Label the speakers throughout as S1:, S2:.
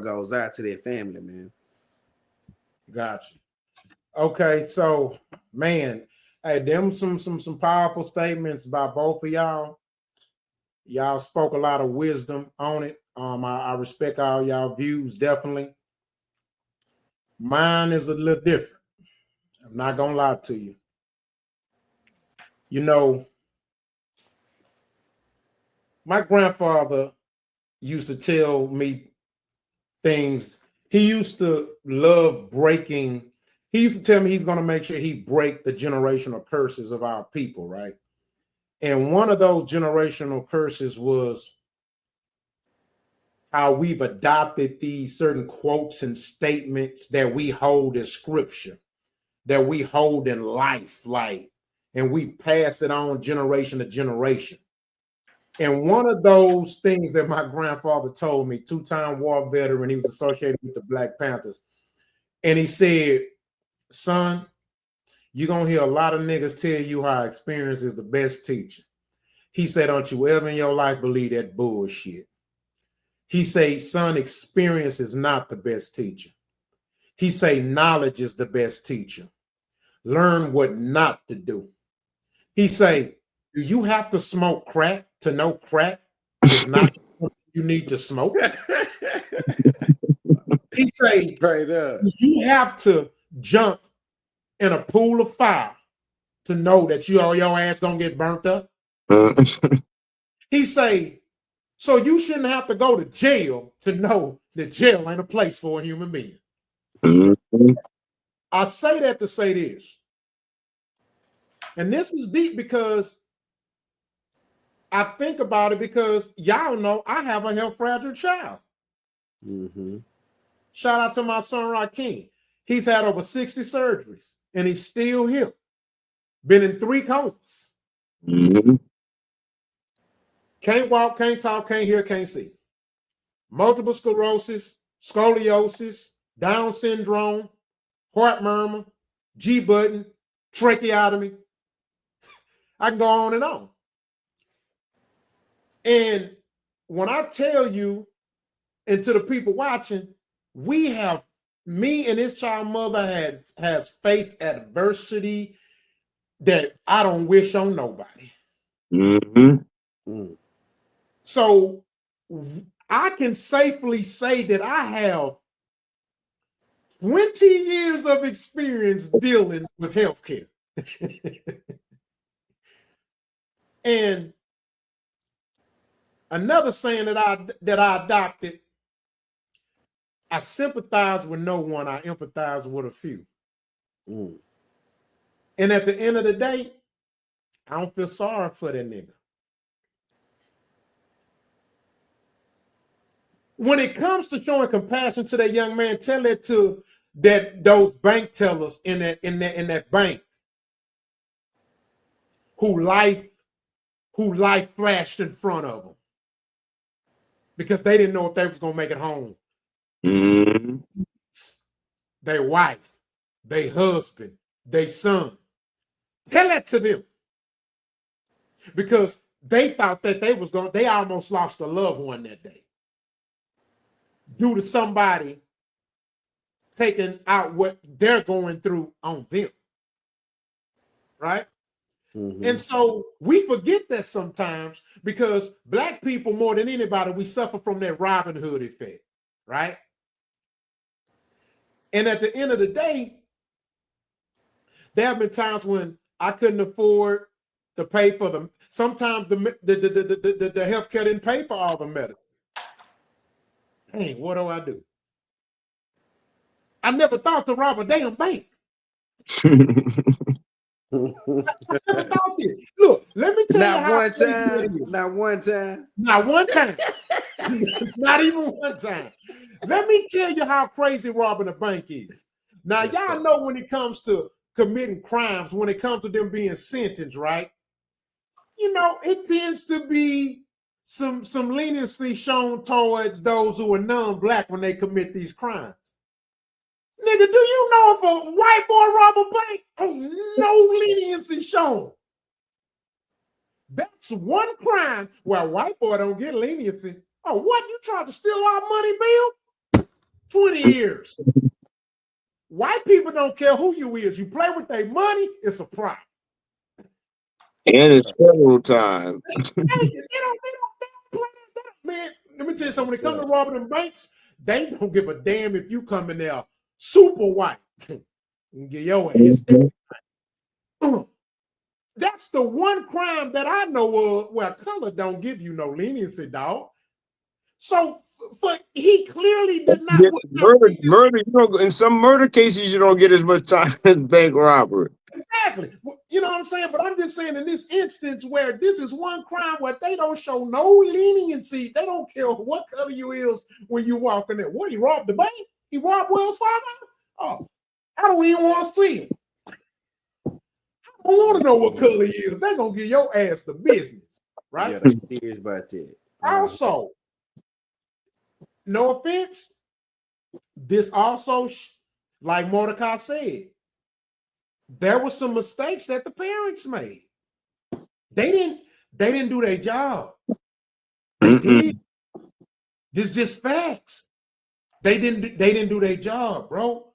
S1: goes out to their family, man.
S2: Gotcha. Okay, so man, hey, them some powerful statements by both of y'all. Y'all spoke a lot of wisdom on it. I respect all y'all views, definitely. Mine is a little different. I'm not gonna lie to you. You know, my grandfather used to tell me things. He used to love breaking. He used to tell me he's going to make sure he break the generational curses of our people, right? And one of those generational curses was how we've adopted these certain quotes and statements that we hold as scripture, that we hold in life, like, and we pass it on generation to generation. And one of those things that my grandfather told me, two-time war veteran, he was associated with the Black Panthers. And he said, son, you're going to hear a lot of niggas tell you how experience is the best teacher. He said, don't you ever in your life believe that bullshit. He said, son, experience is not the best teacher. He said, knowledge is the best teacher. Learn what not to do. He said, do you have to smoke crack to know crack is not you need to smoke? He say, you have to jump in a pool of fire to know that your ass gonna get burnt up. He say, so you shouldn't have to go to jail to know that jail ain't a place for a human being. I say that to say this, and this is deep because I think about it because y'all know I have a health fragile child. Shout out to my son, Rakeem. He's had over 60 surgeries and he's still here. Been in 3 comas. Can't walk, can't talk, can't hear, can't see. Multiple sclerosis, scoliosis, Down syndrome, heart murmur, G button, tracheotomy. I can go on and on. And when I tell you, and to the people watching, we have, me and his child mother has faced adversity that I don't wish on nobody. So I can safely say that I have 20 years of experience dealing with healthcare. And another saying that I adopted, I sympathize with no one, I empathize with a few. And at the end of the day, I don't feel sorry for that nigga. When it comes to showing compassion to that young man, tell it to those bank tellers in that bank who life flashed in front of them because they didn't know if they was gonna make it home. Their wife, their husband, their son. Tell that to them because they thought that they almost lost a loved one that day due to somebody taking out what they're going through on them, right? And so we forget that sometimes because Black people, more than anybody, we suffer from that Robin Hood effect, right? And at the end of the day, there have been times when I couldn't afford to pay for them. Sometimes the healthcare didn't pay for all the medicine. Hey, what do I do? I never thought to rob a damn bank. I never thought this. Look, let me tell you how crazy it is.
S1: Not one time.
S2: Not one time. Not even one time. Let me tell you how crazy robbing a bank is. Now, y'all know when it comes to committing crimes, when it comes to them being sentenced, right? You know, it tends to be some leniency shown towards those who are non-Black when they commit these crimes. Nigga, do you know if a white boy rob a bank? Ain't no leniency shown. That's one crime where a white boy don't get leniency. Oh, what? You tried to steal our money, Bill? 20 years. White people don't care who you is. You play with their money, it's a problem.
S3: And it's federal time.
S2: They don't play that. Man, let me tell you something. When it comes to robbing them banks, they don't give a damn if you come in there super white. Get your ass. That's the one crime that I know of where color don't give you no leniency, dog. So he clearly did not.
S3: Murder. You don't, in some murder cases, you don't get as much time as bank robbery.
S2: Exactly. You know what I'm saying? But I'm just saying in this instance where this is one crime where they don't show no leniency. They don't care what color you is when you walk in there. What, he robbed the bank? He robbed Wells Fargo? Oh, I don't even want to see him. I don't want to know what color he is. They're going to give your ass the business, right?
S1: Yeah, they serious about that.
S2: Also, no offense, this also, like Mordecai said, there were some mistakes that the parents made. They didn't do their job. They did. This is just facts. They didn't do their job, bro.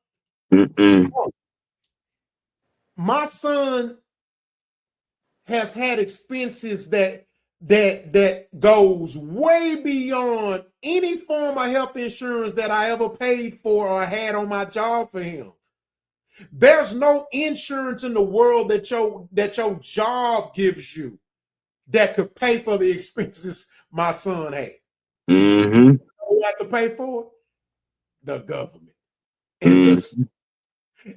S2: My son has had expenses that goes way beyond any form of health insurance that I ever paid for or had on my job for him. There's no insurance in the world that your job gives you that could pay for the expenses my son had. Who have to pay for it? The government.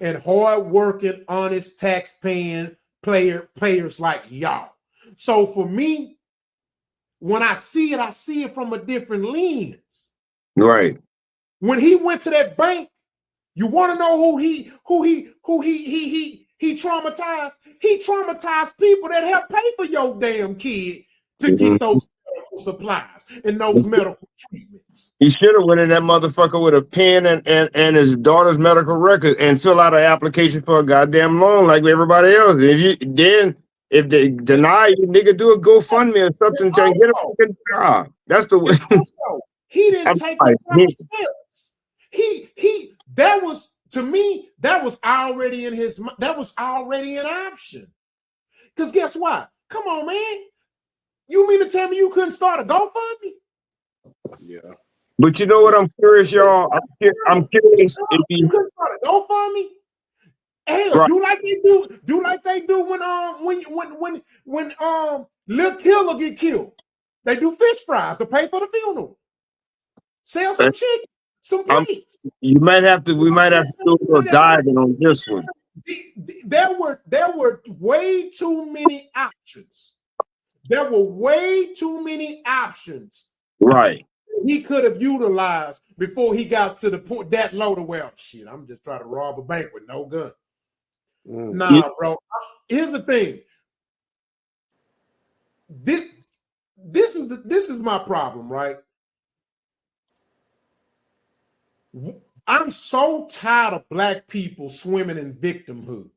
S2: And hard-working, honest, tax-paying players like y'all. So for me, when I see it from a different lens.
S3: Right.
S2: When he went to that bank, you want to know who he traumatized? He traumatized people that help pay for your damn kid to get those medical supplies and those medical treatments.
S3: He should have went in that motherfucker with a pen and his daughter's medical record and fill out an application for a goddamn loan like everybody else. If they deny you, nigga, do a GoFundMe or something to get a fucking job. That's the way.
S2: He didn't take the proper steps. That was, to me, that was already in his, that was already an option. Because guess what? Come on, man. You mean to tell me you couldn't start a GoFundMe?
S1: Yeah.
S3: But you know what? I'm curious, y'all. I'm curious if
S2: you couldn't start a GoFundMe. Hell,
S3: right.
S2: do like they do when Lil Killer get killed. They do fish fries to pay for the funeral. Sell some chicken, some plates.
S3: We might have to do a little diving on this one.
S2: There were way too many options. There were way too many options.
S3: Right.
S2: He could have utilized before he got to the point that low to where, shit, I'm just trying to rob a bank with no gun. Nah, bro. Here's the thing. This is my problem, right? I'm so tired of black people swimming in victimhood,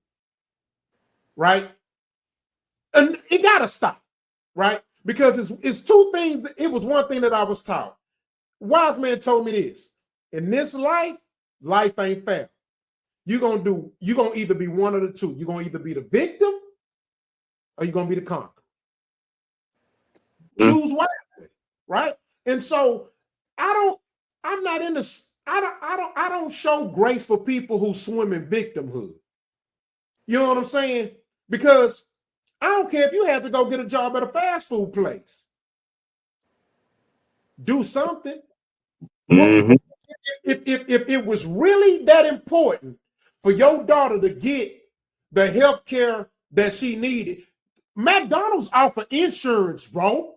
S2: right? And it gotta stop, right? Because it's two things. It was one thing that I was taught. Wise man told me this: in this life ain't fair. You're gonna either be one of the two. You're gonna either be the victim or you're gonna be the conqueror. Choose wisely, right? And so I don't show grace for people who swim in victimhood. You know what I'm saying? Because I don't care if you have to go get a job at a fast food place. Do something. If it was really that important for your daughter to get the health care that she needed, McDonald's offer insurance, bro.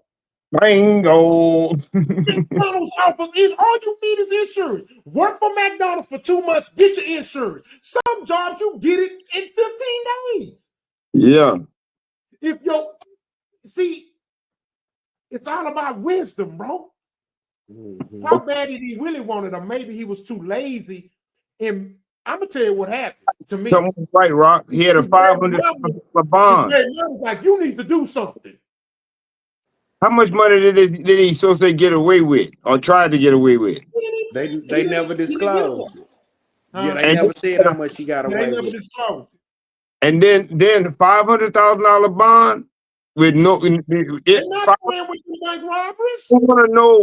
S3: Bingo.
S2: McDonald's offers all you need is insurance. Work for McDonald's for 2 months, get your insurance. Some jobs you get it in 15 days.
S3: Yeah.
S2: It's all about wisdom, bro. How bad did he really want it, or maybe he was too lazy? And I'm gonna tell you what happened to me.
S3: Something right, Rock. He had a $500 bond.
S2: Like, you need to do something.
S3: How much money did he so say get away with or tried to get away with?
S1: They never
S2: He didn't get
S1: disclosed
S2: away.
S1: it. Yeah,
S2: Huh?
S1: they
S3: And
S1: never said how much he got
S2: Yeah, they
S1: away
S2: never
S1: with.
S2: disclosed it.
S3: then $500,000 bond with no
S2: They're
S3: it.
S2: not
S3: I
S2: playing with the bank robberies.
S3: want to know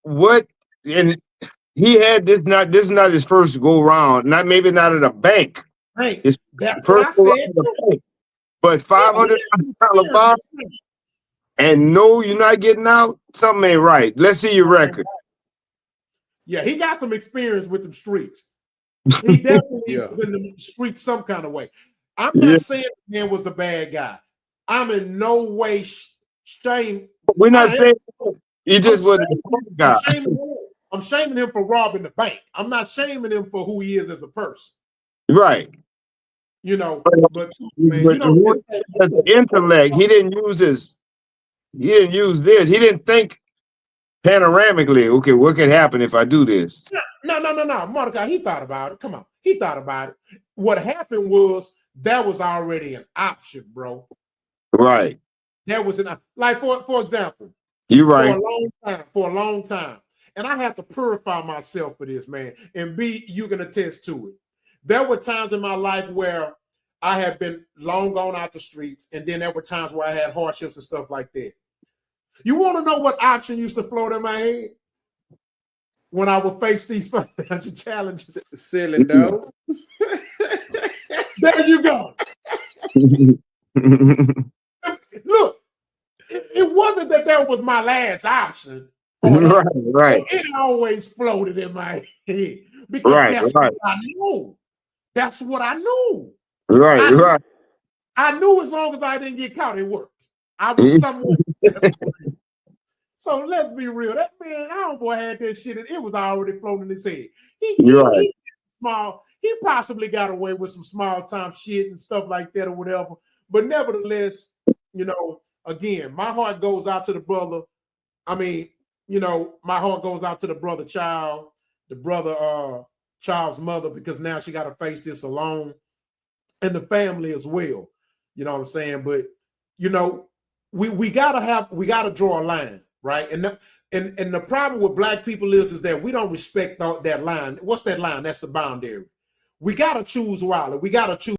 S3: what and he had this is not his first go round. Maybe not at a bank.
S2: Hey,
S3: His
S2: that's what
S3: first
S2: I
S3: go
S2: said
S3: round at
S2: too.
S3: a bank. But
S2: Yeah,
S3: five
S2: he
S3: hundred
S2: has some
S3: dollar
S2: experience
S3: bond
S2: with them.
S3: and no, you're not getting out. Something ain't right. Let's see your record.
S2: Yeah, he got some experience with them streets. He definitely
S1: Yeah.
S2: was in the streets some kind of way. I'm
S3: Yeah,
S2: not saying the man was a bad guy. I'm in no way shame.
S3: we're not
S2: I am.
S3: saying he
S2: I'm
S3: just wasn't
S2: shaming
S3: the
S2: him.
S3: first guy.
S2: I'm shaming him for robbing the bank. I'm not shaming him for who he is as a person.
S3: Right.
S2: You know,
S3: But,
S2: but man, you don't
S3: who
S2: just say
S3: has the intellect? He didn't use he didn't use this. He didn't think panoramically, okay, what could happen if I do this?
S2: no. Mordecai, he thought about it. Come on. He thought about it. What happened was that was already an option, bro.
S3: Right.
S2: There was an like for example,
S3: You're
S2: for
S3: right.
S2: a long time. And I have to purify myself for this, man. And B, you can attest to it. There were times in my life where I have been long gone out the streets, and then there were times where I had hardships and stuff like that. You want to know what option used to float in my head when I would face these financial challenges?
S1: Selling dope.
S2: There you go. Look, it wasn't that was my last option.
S3: Right, right,
S2: It always floated in my head because
S3: right,
S2: that's
S3: right,
S2: what I knew. That's what I knew.
S3: right,
S2: I,
S3: right.
S2: I knew as long as I didn't get caught, it worked. I was somewhat successful. So let's be real. That man, our boy had that shit, and it was already floating in his head.
S3: You're right.
S2: He possibly got away with some small time shit and stuff like that or whatever. But nevertheless, you know, again, my heart goes out to the brother. I mean, you know, my heart goes out to the brother child, the brother child's mother, because now she got to face this alone, and the family as well. You know what I'm saying? But you know, we gotta draw a line, right? And the problem with black people is that we don't respect that line. What's that line? That's the boundary. We gotta choose wisely. We gotta choose